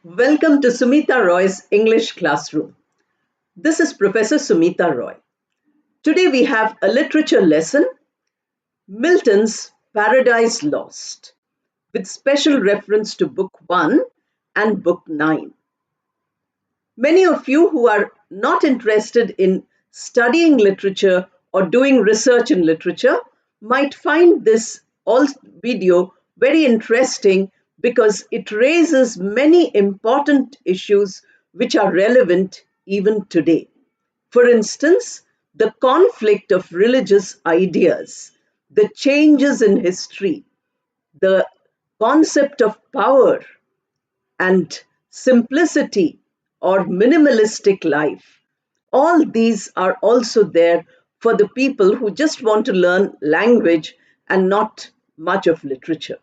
Welcome to Sumita Roy's English Classroom. This is Professor Sumita Roy. Today we have a literature lesson, Milton's Paradise Lost, with special reference to Book 1 and Book 9. Many of you who are not interested in studying literature or doing research in literature might find this video very interesting because it raises many important issues which are relevant even today. For instance, the conflict of religious ideas, the changes in history, the concept of power and simplicity or minimalistic life. All these are also there for the people who just want to learn language and not much of literature.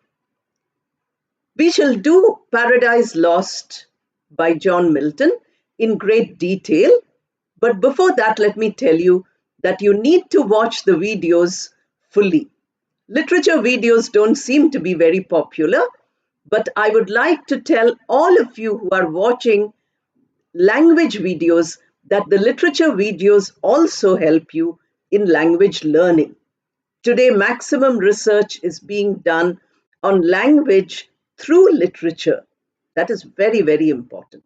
We shall do Paradise Lost by John Milton in great detail. But before that, let me tell you that you need to watch the videos fully. Literature videos don't seem to be very popular, but I would like to tell all of you who are watching language videos that the literature videos also help you in language learning. Today, maximum research is being done on language through literature. That is very, very important.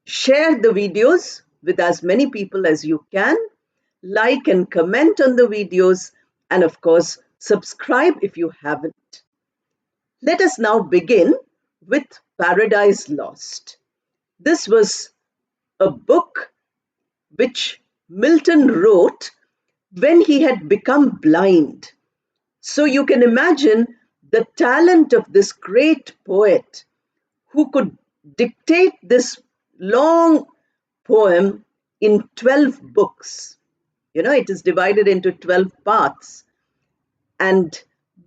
Share the videos with as many people as you can. Like and comment on the videos. And of course, subscribe if you haven't. Let us now begin with Paradise Lost. This was a book which Milton wrote when he had become blind. So you can imagine the talent of this great poet who could dictate this long poem in 12 books. It is divided into 12 parts. And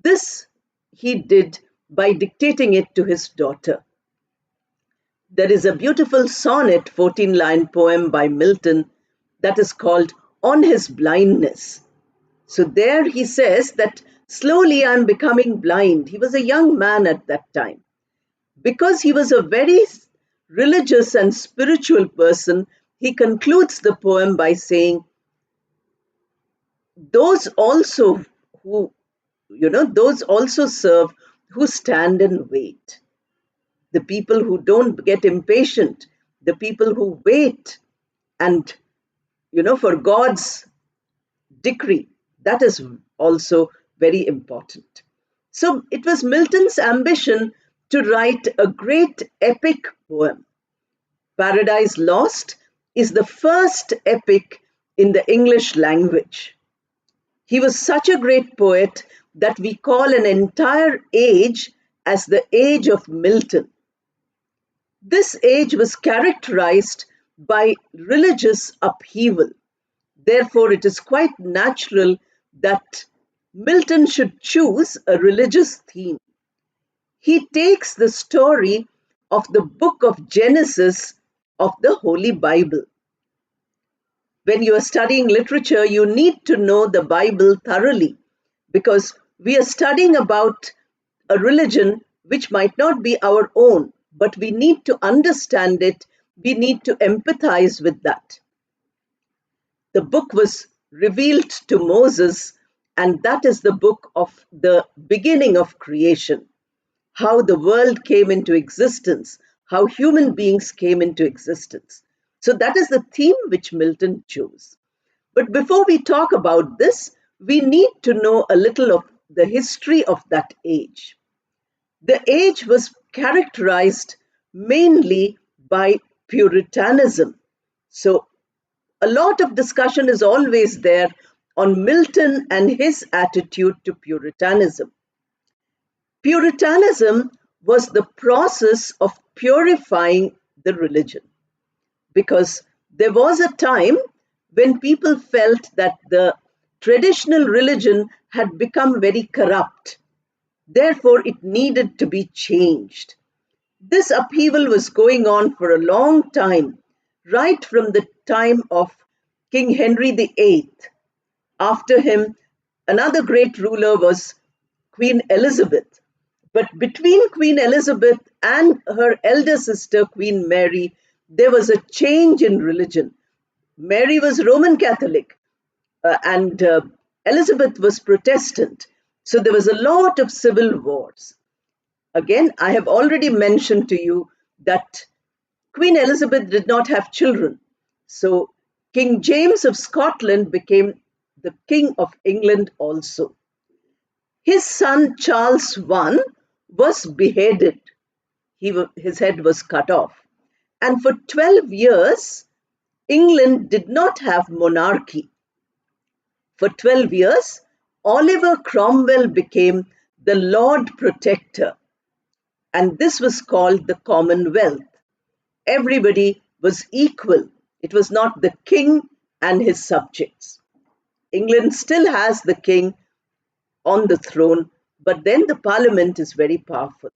this he did by dictating it to his daughter. There is a beautiful sonnet, 14-line poem by Milton that is called On His Blindness. So there he says that slowly I'm becoming blind. He was a young man at that time. Because he was a very religious and spiritual person, he concludes the poem by saying, those also serve who stand and wait. The people who don't get impatient, the people who wait and, for God's decree, that is also very important. So it was Milton's ambition to write a great epic poem. Paradise Lost is the first epic in the English language. He was such a great poet that we call an entire age as the Age of Milton. This age was characterized by religious upheaval. Therefore, it is quite natural that Milton should choose a religious theme. He takes the story of the book of Genesis of the Holy Bible. When you are studying literature, you need to know the Bible thoroughly because we are studying about a religion which might not be our own, but we need to understand it. We need to empathize with that. The book was revealed to Moses, and that is the book of the beginning of creation, how the world came into existence, how human beings came into existence. So that is the theme which Milton chose. But before we talk about this, we need to know a little of the history of that age. The age was characterized mainly by Puritanism. So a lot of discussion is always there on Milton and his attitude to Puritanism. Puritanism was the process of purifying the religion because there was a time when people felt that the traditional religion had become very corrupt. Therefore, it needed to be changed. This upheaval was going on for a long time, right from the time of King Henry VIII. After him, another great ruler was Queen Elizabeth. But between Queen Elizabeth and her elder sister, Queen Mary, there was a change in religion. Mary was Roman Catholic, and Elizabeth was Protestant. So there was a lot of civil wars. Again, I have already mentioned to you that Queen Elizabeth did not have children. So King James of Scotland became the King of England also. His son Charles I was beheaded. His head was cut off. And for 12 years, England did not have monarchy. For 12 years, Oliver Cromwell became the Lord Protector, and this was called the Commonwealth. Everybody was equal. It was not the king and his subjects. England still has the king on the throne, but then the parliament is very powerful.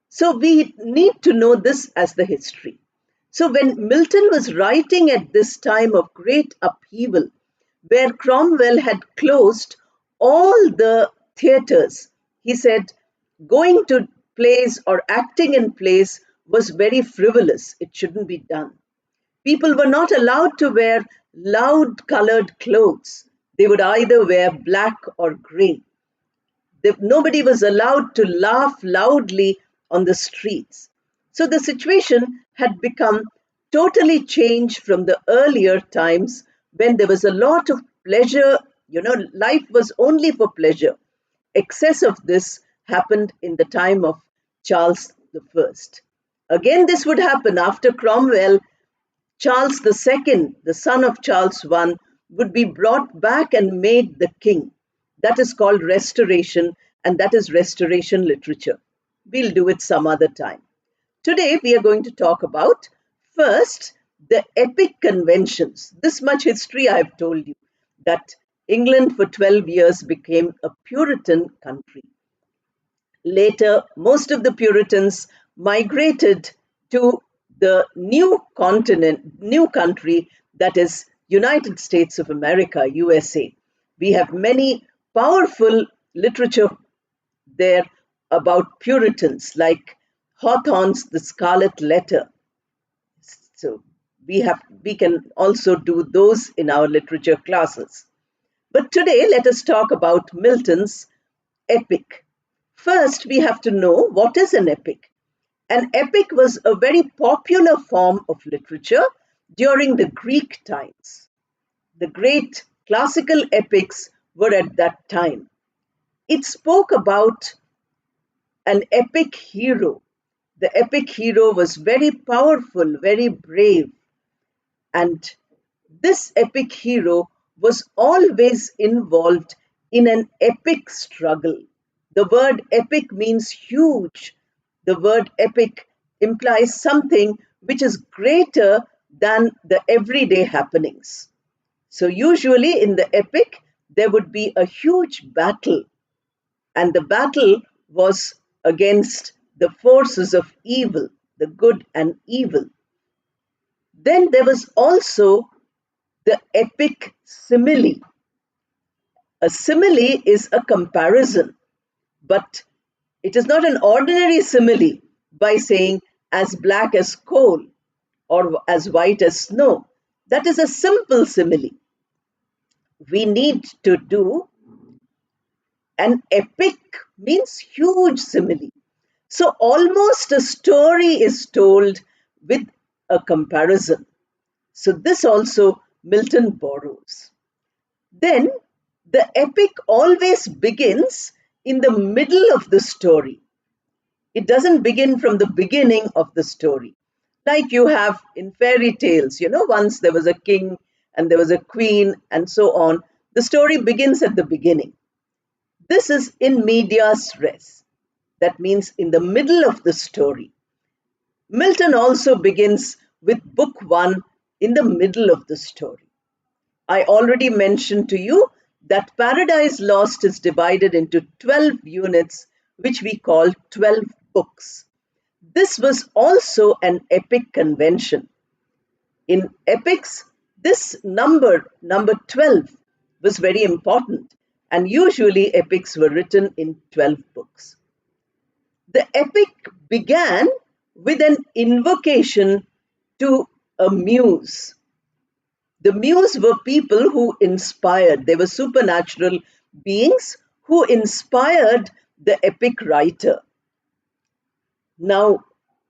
So we need to know this as the history. So when Milton was writing at this time of great upheaval, where Cromwell had closed all the theatres, he said going to plays or acting in plays was very frivolous. It shouldn't be done. People were not allowed to wear loud colored clothes. They would either wear black or grey. Nobody was allowed to laugh loudly on the streets. So the situation had become totally changed from the earlier times when there was a lot of pleasure. Life was only for pleasure. Excess of this happened in the time of Charles I. Again, this would happen after Cromwell. Charles II, the son of Charles I, would be brought back and made the king. That is called restoration, and that is restoration literature. We'll do it some other time. Today, we are going to talk about first the epic conventions. This much history I have told you, that England for 12 years became a Puritan country. Later, most of the Puritans migrated to the new continent, new country, that is United States of America, USA. We have many powerful literature there about Puritans, like Hawthorne's The Scarlet Letter. So we can also do those in our literature classes. But today, let us talk about Milton's epic. First, we have to know what is an epic. An epic was a very popular form of literature during the Greek times. The great classical epics were at that time. It spoke about an epic hero. The epic hero was very powerful, very brave, and this epic hero was always involved in an epic struggle. The word epic means huge. The word epic implies something which is greater than the everyday happenings. So, usually in the epic, there would be a huge battle, and the battle was against the forces of evil, the good and evil. Then there was also the epic simile. A simile is a comparison, but it is not an ordinary simile by saying as black as coal or as white as snow. That is a simple simile. We need to do an epic, means huge simile. So almost a story is told with a comparison. So this also Milton borrows. Then the epic always begins in the middle of the story. It doesn't begin from the beginning of the story. Like you have in fairy tales, once there was a king and there was a queen and so on. The story begins at the beginning. This is in medias res. That means in the middle of the story. Milton also begins with book one in the middle of the story. I already mentioned to you that Paradise Lost is divided into 12 units, which we call 12 books. This was also an epic convention. In epics, this number 12, was very important, and usually epics were written in 12 books. The epic began with an invocation to a muse. The muse were people who inspired, they were supernatural beings who inspired the epic writer. Now,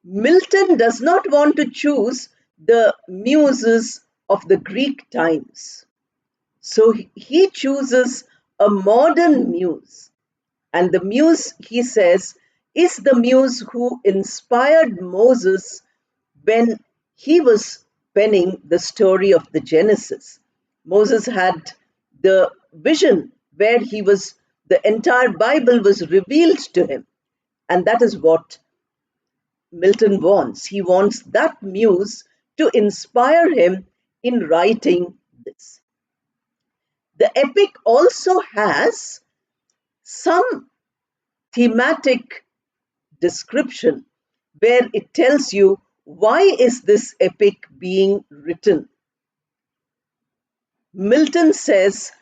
Milton does not want to choose the muses of the Greek times. So he chooses a modern muse. And the muse, he says, is the muse who inspired Moses when he was penning the story of the Genesis. Moses had the vision where the entire Bible was revealed to him. And that is what Milton wants. He wants that muse to inspire him in writing this. The epic also has some thematic description where it tells you why is this epic being written. Milton says,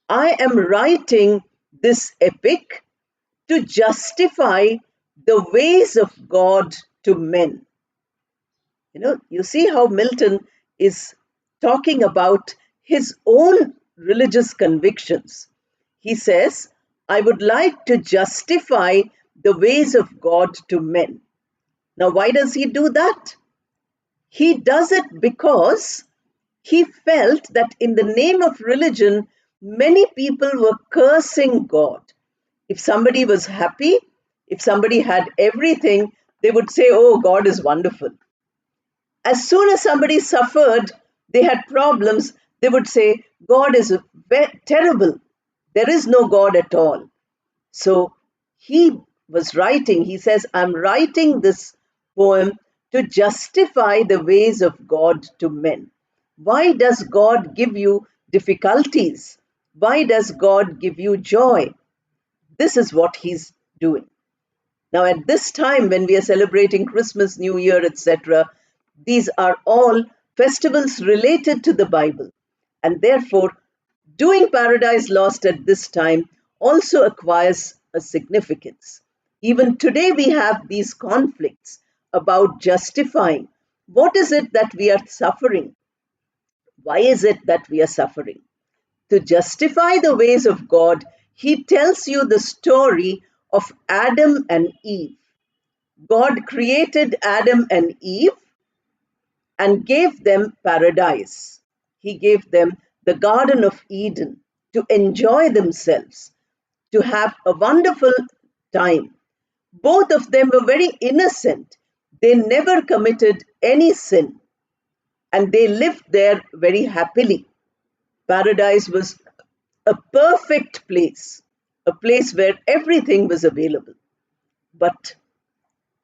I am writing this epic to justify the ways of God to men. You see how Milton is talking about his own religious convictions. He says, I would like to justify the ways of God to men. Now, why does he do that? He does it because he felt that in the name of religion, many people were cursing God. If somebody was happy, if somebody had everything, they would say, oh, God is wonderful. As soon as somebody suffered, they had problems, they would say, God is terrible. There is no God at all. So he was writing, he says, I'm writing this poem to justify the ways of God to men. Why does God give you difficulties? Why does God give you joy? This is what he's doing. Now, at this time, when we are celebrating Christmas, New Year, etc., these are all festivals related to the Bible. And therefore, doing Paradise Lost at this time also acquires a significance. Even today, we have these conflicts about justifying what is it that we are suffering? Why is it that we are suffering? To justify the ways of God, he tells you the story of Adam and Eve. God created Adam and Eve and gave them paradise. He gave them the Garden of Eden to enjoy themselves, to have a wonderful time. Both of them were very innocent. They never committed any sin and they lived there very happily. Paradise was a perfect place, a place where everything was available. But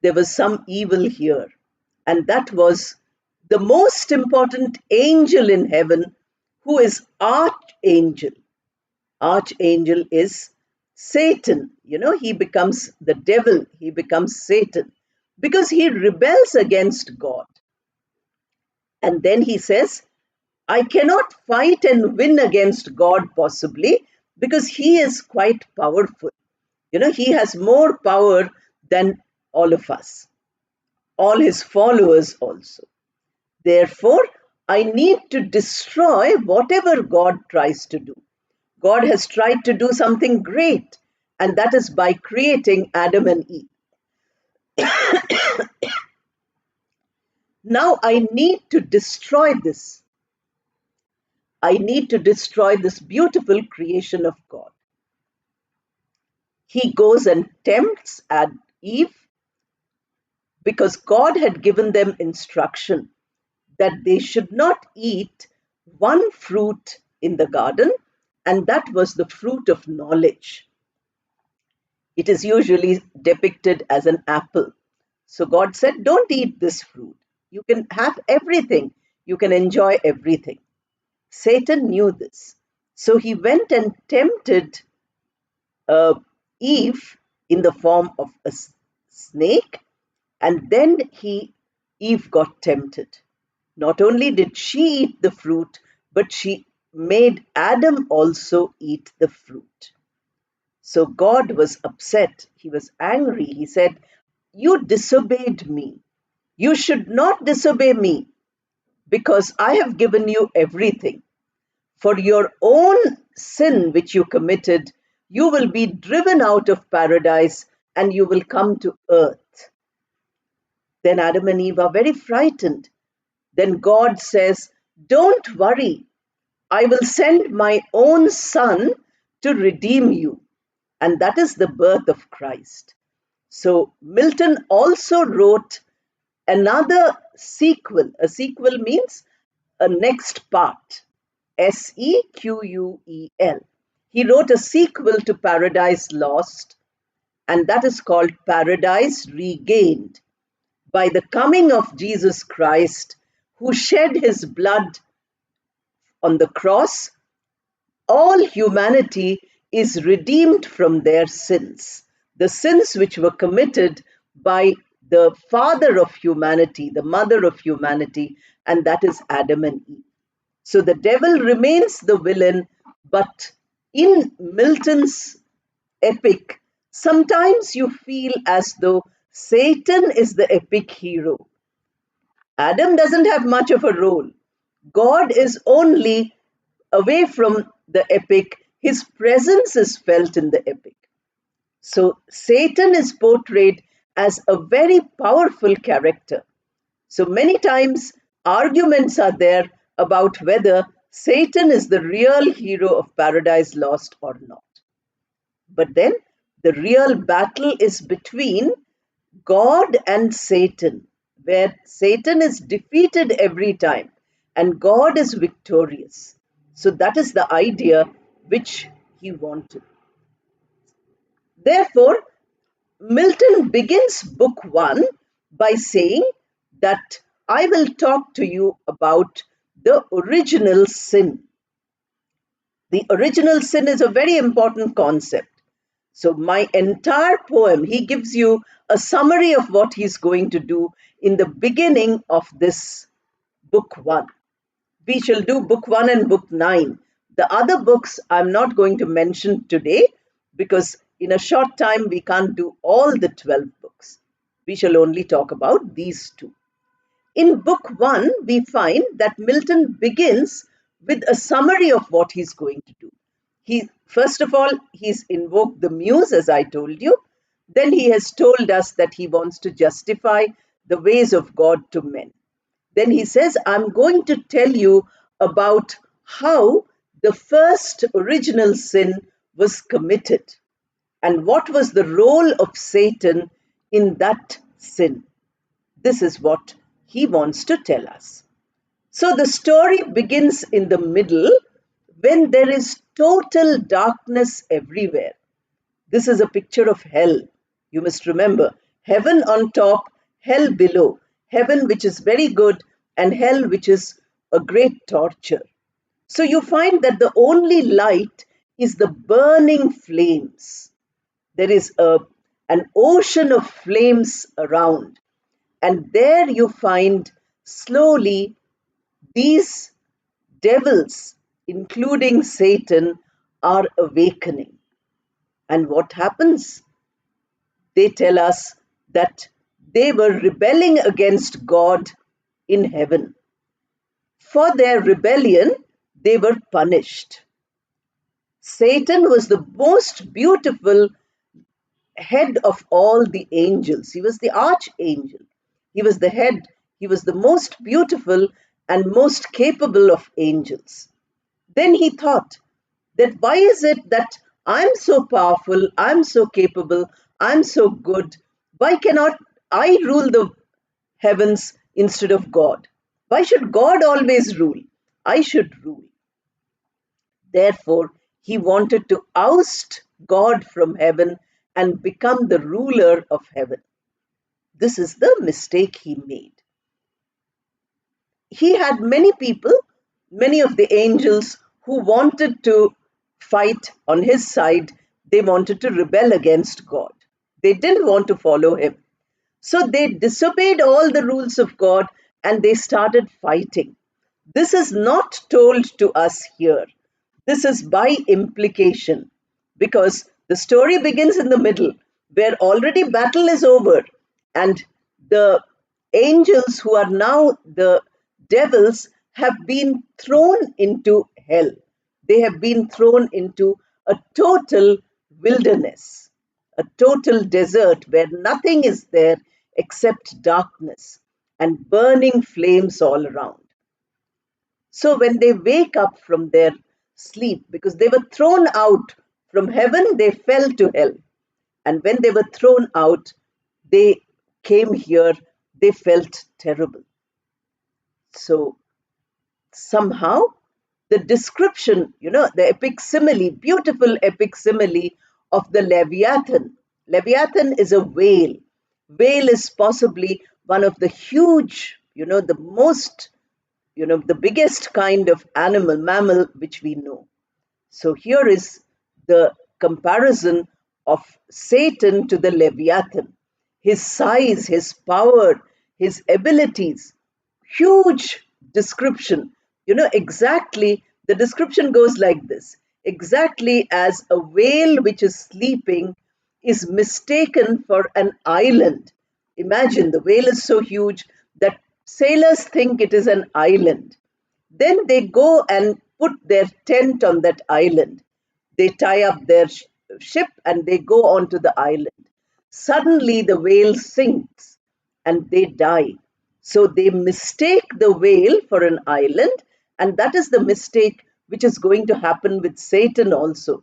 there was some evil here, and that was the most important angel in heaven, who is Archangel. Archangel is Satan. He becomes the devil, he becomes Satan because he rebels against God. And then he says, I cannot fight and win against God possibly because he is quite powerful. He has more power than all of us, all his followers also. Therefore, I need to destroy whatever God tries to do. God has tried to do something great, and that is by creating Adam and Eve. Now I need to destroy this. I need to destroy this beautiful creation of God. He goes and tempts Eve because God had given them instruction that they should not eat one fruit in the garden, and that was the fruit of knowledge. It is usually depicted as an apple. So God said, don't eat this fruit. You can have everything. You can enjoy everything. Satan knew this. So he went and tempted Eve in the form of a snake, and then Eve got tempted. Not only did she eat the fruit, but she made Adam also eat the fruit. So God was upset. He was angry. He said, You disobeyed me. You should not disobey me because I have given you everything. For your own sin which you committed, you will be driven out of paradise and you will come to earth. Then Adam and Eve are very frightened. Then God says, don't worry, I will send my own son to redeem you. And that is the birth of Christ. So Milton also wrote another sequel. A sequel means a next part. Sequel. He wrote a sequel to Paradise Lost, and that is called Paradise Regained, by the coming of Jesus Christ, who shed his blood on the cross. All humanity is redeemed from their sins, the sins which were committed by the father of humanity, the mother of humanity, and that is Adam and Eve. So the devil remains the villain, but in Milton's epic, sometimes you feel as though Satan is the epic hero. Adam doesn't have much of a role. God is only away from the epic, his presence is felt in the epic. So Satan is portrayed as a very powerful character. So many times arguments are there about whether Satan is the real hero of Paradise Lost or not. But then the real battle is between God and Satan, where Satan is defeated every time and God is victorious. So that is the idea which he wanted. Therefore, Milton begins book one by saying that I will talk to you about the original sin. The original sin is a very important concept. So, my entire poem, he gives you a summary of what he's going to do in the beginning of this book one. We shall do book one and book nine. The other books I'm not going to mention today because in a short time we can't do all the 12 books. We shall only talk about these two. In book one, we find that Milton begins with a summary of what he's going to do. First of all, he's invoked the muse, as I told you. Then he has told us that he wants to justify the ways of God to men. Then he says, I'm going to tell you about how the first original sin was committed and what was the role of Satan in that sin. This is what he wants to tell us. So the story begins in the middle when there is total darkness everywhere. This is a picture of hell. You must remember, heaven on top, hell below. Heaven which is very good and hell which is a great torture. So you find that the only light is the burning flames. There is an ocean of flames around. And there you find slowly these devils, including Satan, are awakening. And what happens? They tell us that they were rebelling against God in heaven. For their rebellion, they were punished. Satan was the most beautiful head of all the angels. He was the archangel. He was the head. He was the most beautiful and most capable of angels. Then he thought that why is it that I'm so powerful, I'm so capable, I'm so good, why cannot I rule the heavens instead of God? Why should God always rule? I should rule. Therefore, he wanted to oust God from heaven and become the ruler of heaven. This is the mistake he made. He had many people, many of the angels who wanted to fight on his side. They wanted to rebel against God. They didn't want to follow him. So they disobeyed all the rules of God and they started fighting. This is not told to us here. This is by implication because the story begins in the middle where already battle is over And the angels, who are now the devils, have been thrown into hell. They have been thrown into a total wilderness, a total desert where nothing is there except darkness and burning flames all around. So when they wake up from their sleep, because they were thrown out from heaven, they fell to hell. And when they were thrown out, they came here, they felt terrible. So somehow the description, the epic simile, beautiful epic simile of the Leviathan. Leviathan is a whale. Whale is possibly one of the huge, the most, the biggest kind of mammal which we know. So here is the comparison of Satan to the Leviathan. His size, his power, his abilities, huge description. Exactly, the description goes like this: exactly as a whale which is sleeping is mistaken for an island. Imagine, the whale is so huge that sailors think it is an island. Then they go and put their tent on that island. They tie up their ship and they go onto the island. Suddenly, the whale sinks and they die. So they mistake the whale for an island, and that is the mistake which is going to happen with Satan also.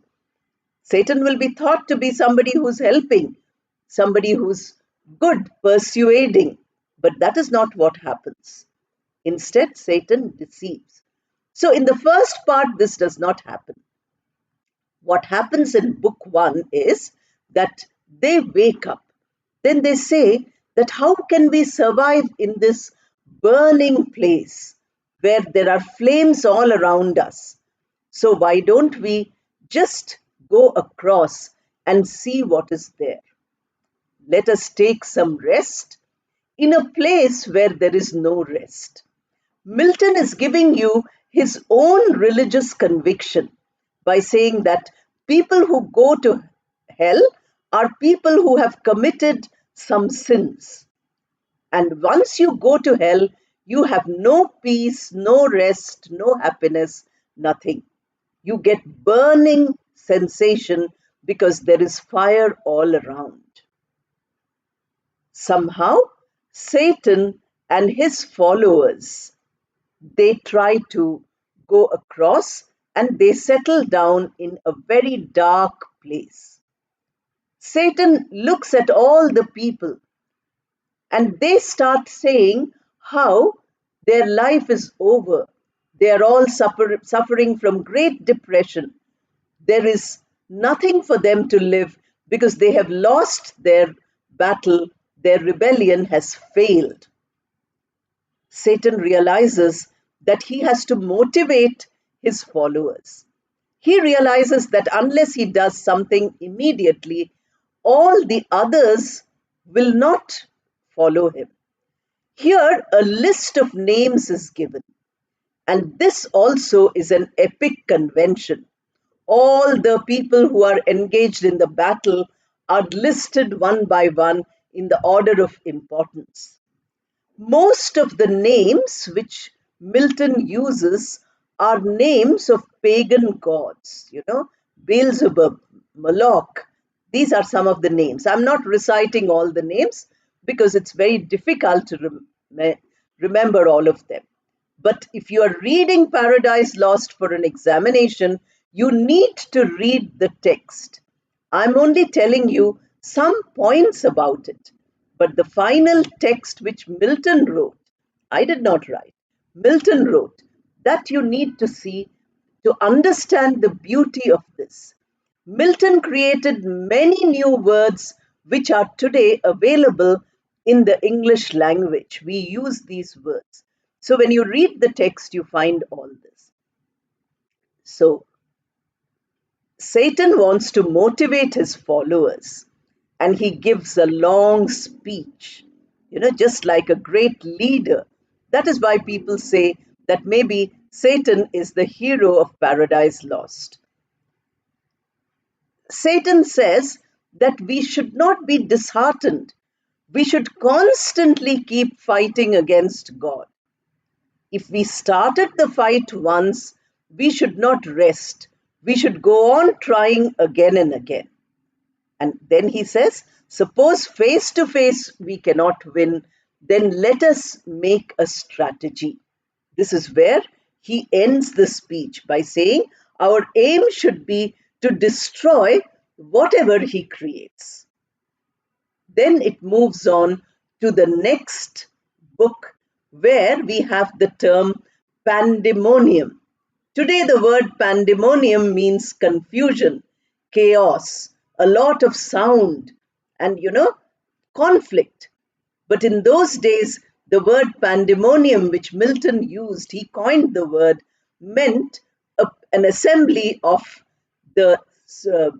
Satan will be thought to be somebody who's helping, somebody who's good, persuading, but that is not what happens. Instead, Satan deceives. So, in the first part, this does not happen. What happens in book one is that they wake up. Then they say that how can we survive in this burning place where there are flames all around us? So, why don't we just go across and see what is there? Let us take some rest in a place where there is no rest. Milton is giving you his own religious conviction by saying that people who go to hell are people who have committed some sins. And once you go to hell, you have no peace, no rest, no happiness, nothing. You get burning sensation because there is fire all around. Somehow, Satan and his followers, they try to go across and they settle down in a very dark place. Satan looks at all the people and they start saying how their life is over. They are all suffering from great depression. There is nothing for them to live because they have lost their battle, their rebellion has failed. Satan realizes that he has to motivate his followers. He realizes that unless he does something immediately, all the others will not follow him. Here, a list of names is given, and this also is an epic convention. All the people who are engaged in the battle are listed one by one in the order of importance. Most of the names which Milton uses are names of pagan gods, Beelzebub, Moloch. These are some of the names. I'm not reciting all the names because it's very difficult to remember all of them. But if you are reading Paradise Lost for an examination, you need to read the text. I'm only telling you some points about it. But the final text which Milton wrote, I did not write, Milton wrote, that you need to see to understand the beauty of this. Milton created many new words which are today available in the English language. We use these words. So when you read the text, you find all this. So Satan wants to motivate his followers and he gives a long speech, just like a great leader. That is why people say that maybe Satan is the hero of Paradise Lost. Satan says that we should not be disheartened. We should constantly keep fighting against God. If we started the fight once, we should not rest. We should go on trying again and again. And then he says, suppose face to face we cannot win, then let us make a strategy. This is where he ends the speech by saying, our aim should be to destroy whatever he creates. Then it moves on to the next book where we have the term pandemonium. Today, the word pandemonium means confusion, chaos, a lot of sound, and conflict. But in those days, the word pandemonium, which Milton used, he coined the word, meant an assembly of the uh,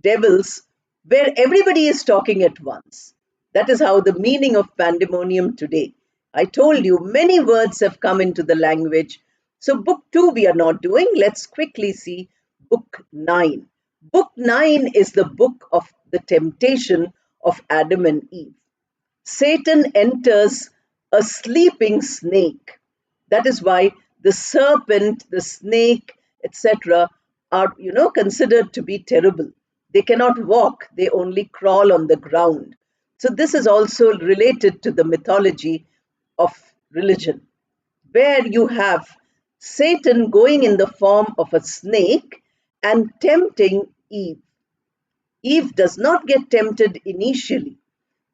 devils where everybody is talking at once. That is how the meaning of pandemonium today. I told you many words have come into the language. So, book 2 we are not doing. Let's quickly see book 9. Book 9 is the book of the temptation of Adam and Eve. Satan enters a sleeping snake. That is why the serpent, the snake, etc., are considered to be terrible. They cannot walk, they only crawl on the ground. So this is also related to the mythology of religion, where you have Satan going in the form of a snake and tempting Eve. Eve does not get tempted initially,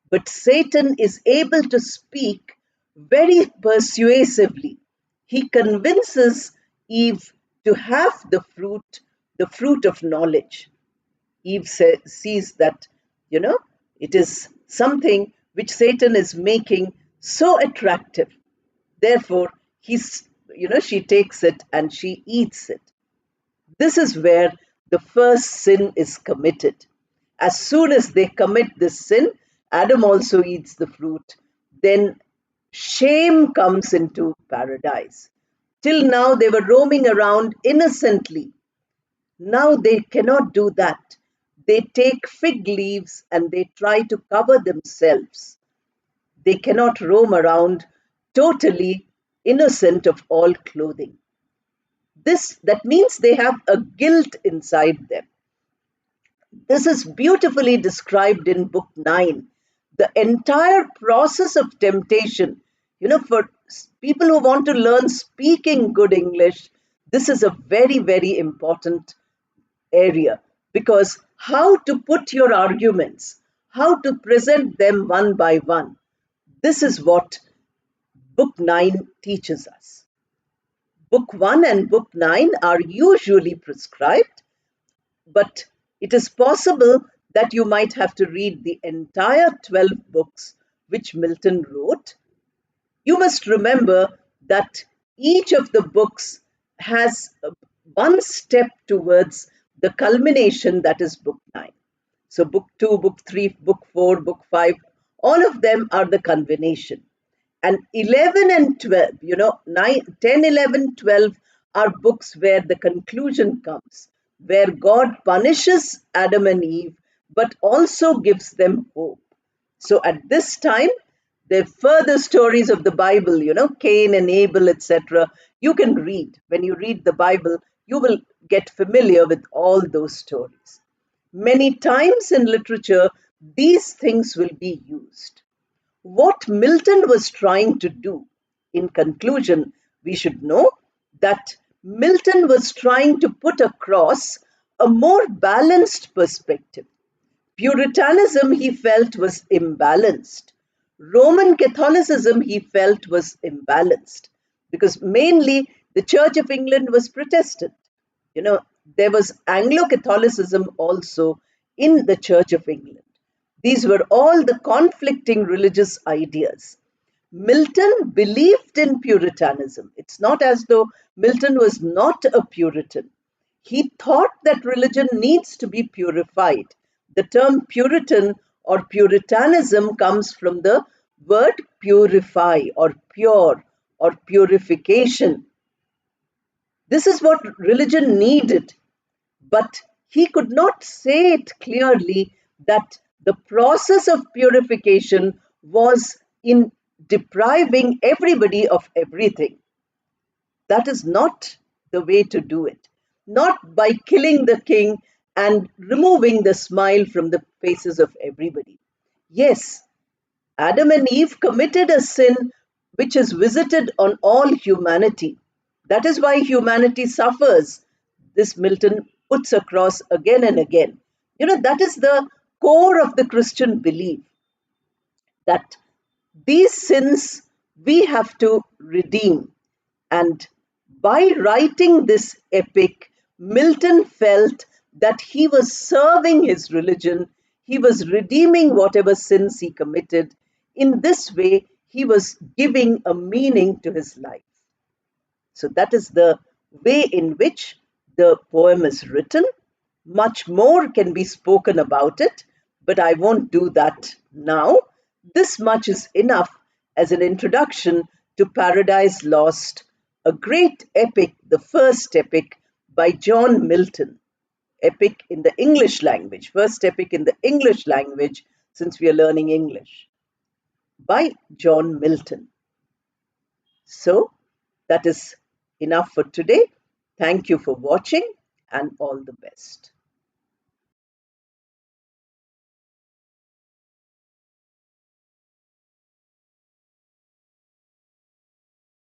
but Satan is able to speak very persuasively. He convinces Eve to have the fruit of knowledge. Eve sees that, it is something which Satan is making so attractive. Therefore, she takes it and she eats it. This is where the first sin is committed. As soon as they commit this sin, Adam also eats the fruit. Then shame comes into paradise. Till now, they were roaming around innocently. Now they cannot do that. They take fig leaves and they try to cover themselves. They cannot roam around totally innocent of all clothing. That means they have a guilt inside them. This is beautifully described in book 9. The entire process of temptation, for people who want to learn speaking good English, this is a very, very important area, because how to put your arguments, how to present them one by one, this is what book 9 teaches us. Book 1 and book 9 are usually prescribed, but it is possible that you might have to read the entire 12 books which Milton wrote. You must remember that each of the books has one step towards the culmination, that is book 9. So book 2, book 3, book 4, book 5, all of them are the culmination. And 11 and 12, 9, 10, 11, 12 are books where the conclusion comes, where God punishes Adam and Eve, but also gives them hope. So at this time, the further stories of the Bible, Cain and Abel, etc., you can read. When you read the Bible, you will get familiar with all those stories. Many times in literature, these things will be used. What Milton was trying to do, in conclusion, we should know that Milton was trying to put across a more balanced perspective. Puritanism, he felt, was imbalanced. Roman Catholicism, he felt, was imbalanced because mainly the Church of England was Protestant. There was Anglo Catholicism also in the Church of England. These were all the conflicting religious ideas. Milton believed in Puritanism. It's not as though Milton was not a Puritan. He thought that religion needs to be purified. The term Puritan or Puritanism comes from the word purify or pure or purification. This is what religion needed, but he could not say it clearly that The process of purification was in depriving everybody of everything. That is not the way to do it. Not by killing the king and removing the smile from the faces of everybody. Yes, Adam and Eve committed a sin which is visited on all humanity. That is why humanity suffers. This Milton puts across again and again. That is the core of the Christian belief, that these sins we have to redeem. And by writing this epic, Milton felt that he was serving his religion, he was redeeming whatever sins he committed. In this way, he was giving a meaning to his life. So that is the way in which the poem is written. Much more can be spoken about it, but I won't do that now. This much is enough as an introduction to Paradise Lost, a great epic, the first epic by John Milton. Epic in the English language, first epic in the English language, since we are learning English, by John Milton. So that is enough for today. Thank you for watching and all the best.